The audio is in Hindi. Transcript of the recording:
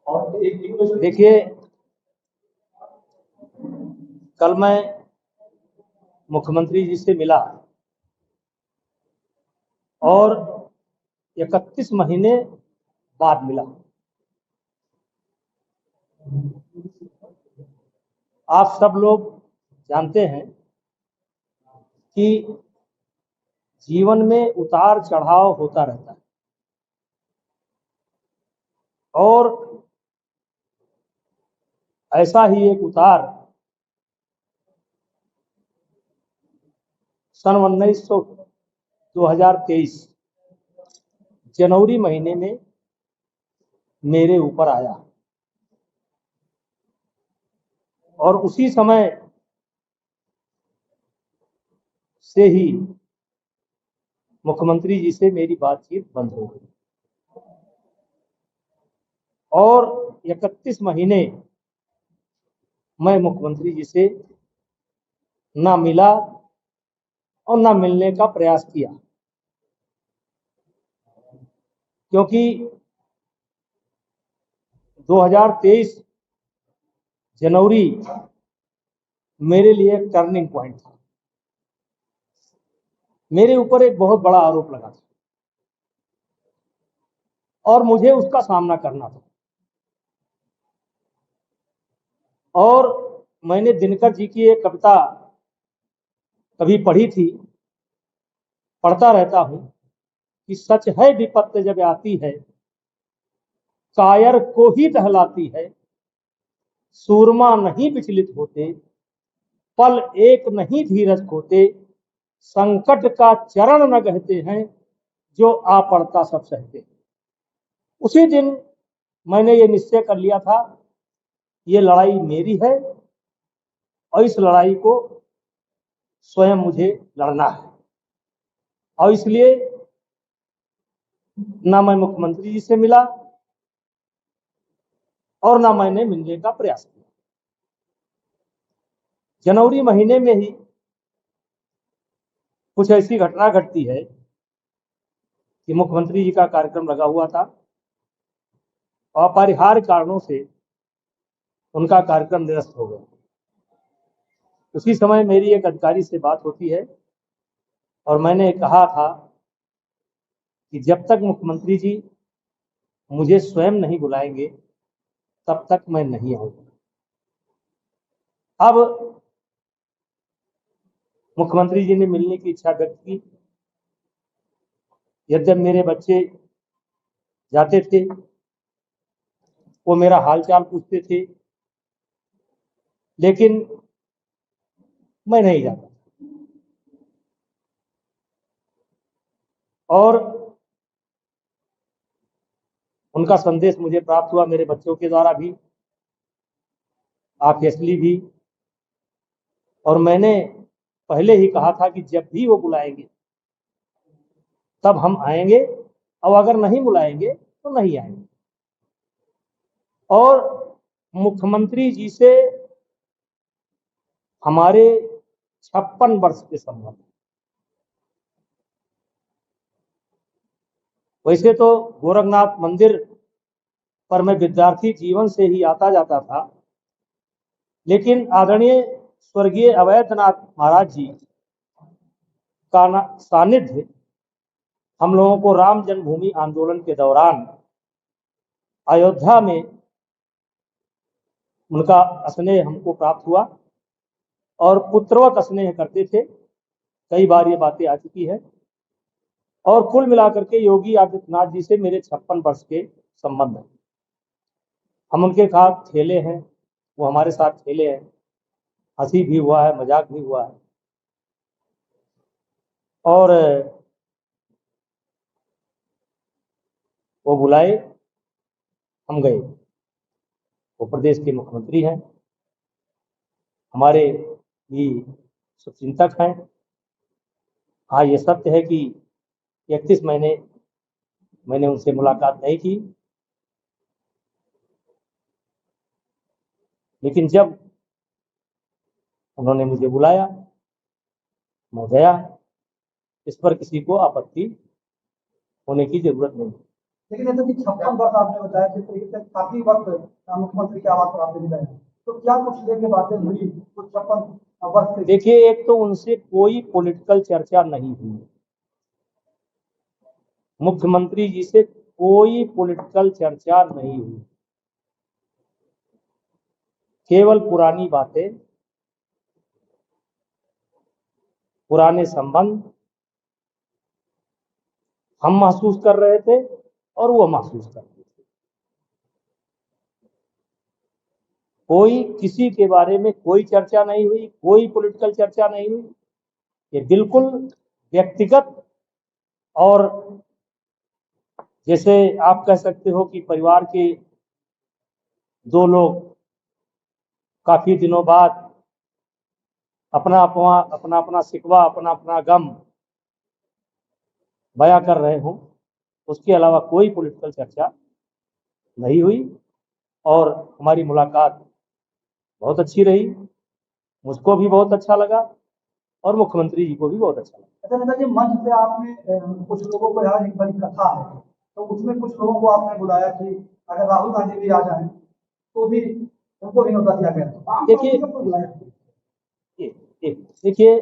देखिए, कल मैं मुख्यमंत्री जी से मिला और 31 महीने बाद मिला। आप सब लोग जानते हैं कि जीवन में उतार चढ़ाव होता रहता है और ऐसा ही एक उतार सन 2023 जनवरी महीने में मेरे ऊपर आया और उसी समय से ही मुख्यमंत्री जी से मेरी बातचीत बंद हो गई और 31 महीने मैं मुख्यमंत्री जी से ना मिला और ना मिलने का प्रयास किया, क्योंकि 2023 जनवरी मेरे लिए एक टर्निंग पॉइंट था। मेरे ऊपर एक बहुत बड़ा आरोप लगा था और मुझे उसका सामना करना था। और मैंने दिनकर जी की एक कविता कभी पढ़ी थी, पढ़ता रहता हूं कि सच है विपत्ति जब आती है, कायर को ही दहलाती है, सूरमा नहीं विचलित होते, पल एक नहीं धीरज खोते, संकट का चरण न कहते हैं, जो आ पड़ता सब सहते। उसी दिन मैंने ये निश्चय कर लिया था, ये लड़ाई मेरी है और इस लड़ाई को स्वयं मुझे लड़ना है। और इसलिए ना मैं मुख्यमंत्री जी से मिला और ना मैंने मिलने का प्रयास किया। जनवरी महीने में ही कुछ ऐसी घटना घटती है कि मुख्यमंत्री जी का कार्यक्रम लगा हुआ था और अपरिहार्य कारणों से उनका कार्यक्रम निरस्त हो गया। उसी समय मेरी एक अधिकारी से बात होती है और मैंने कहा था कि जब तक मुख्यमंत्री जी मुझे स्वयं नहीं बुलाएंगे तब तक मैं नहीं आऊंगा। अब मुख्यमंत्री जी ने मिलने की इच्छा व्यक्त की। यद्यप मेरे बच्चे जाते थे, वो मेरा हालचाल पूछते थे, लेकिन मैं नहीं जाता। और उनका संदेश मुझे प्राप्त हुआ मेरे बच्चों के द्वारा भी, ऑब्वियसली भी। और मैंने पहले ही कहा था कि जब भी वो बुलाएंगे तब हम आएंगे और अगर नहीं बुलाएंगे तो नहीं आएंगे। और मुख्यमंत्री जी से हमारे 56 वर्ष के संबंध। वैसे तो गोरखनाथ मंदिर पर मैं विद्यार्थी जीवन से ही आता जाता था, लेकिन आदरणीय स्वर्गीय अवैधनाथ महाराज जी का सानिध्य हम लोगों को राम जन्मभूमि आंदोलन के दौरान अयोध्या में उनका स्नेह हमको प्राप्त हुआ और पुत्रवत स्नेह करते थे। कई बार ये बातें आ चुकी है। और कुल मिलाकर के योगी आदित्यनाथ जी से मेरे 56 वर्ष के संबंध हैं। हम उनके साथ खेले हैं, वो हमारे साथ खेले हैं, हंसी भी हुआ है, मजाक भी हुआ है। और वो बुलाए, हम गए। वो प्रदेश के मुख्यमंत्री हैं, हमारे भी शुभचिंतक हैं। हाँ, ये सत्य है कि 31 महीने मैंने उनसे मुलाकात नहीं की, लेकिन जब उन्होंने मुझे बुलाया मैं गया। इस पर किसी को आपत्ति होने की जरूरत नहीं। लेकिन नेता जी 56 वर्ष आपने बताया, जिस तरीके से काफी वक्त मुख्यमंत्री के आवास पर आपने बिताया, तो क्या कुछ लेके बातें हुई उस 56 वर्ष से? देखिए, एक तो उनसे कोई पॉलिटिकल चर्चा नहीं हुई, मुख्यमंत्री जी से कोई पॉलिटिकल चर्चा नहीं हुई, केवल पुरानी बातें, पुराने संबंध हम महसूस कर रहे थे और वो महसूस कर रहे थे। कोई किसी के बारे में कोई चर्चा नहीं हुई, कोई पॉलिटिकल चर्चा नहीं हुई। ये बिल्कुल व्यक्तिगत और जैसे आप कह सकते हो कि परिवार के दो लोग काफी दिनों बाद अपना अपना शिकवा, अपना गम बयां कर रहे हों, उसके अलावा कोई पॉलिटिकल चर्चा नहीं हुई। और हमारी मुलाकात बहुत अच्छी रही, मुझको भी बहुत अच्छा लगा और मुख्यमंत्री जी को भी बहुत अच्छा लगा। अच्छा नेता जी, मंच पे आपने कुछ लोगों को, यहाँ एक बड़ी कथा है, तो उसमें कुछ लोगों को आपने बुलाया कि अगर राहुल गांधी भी आ जाए तो भी उनको भी न्योता दिया गया। देखिए,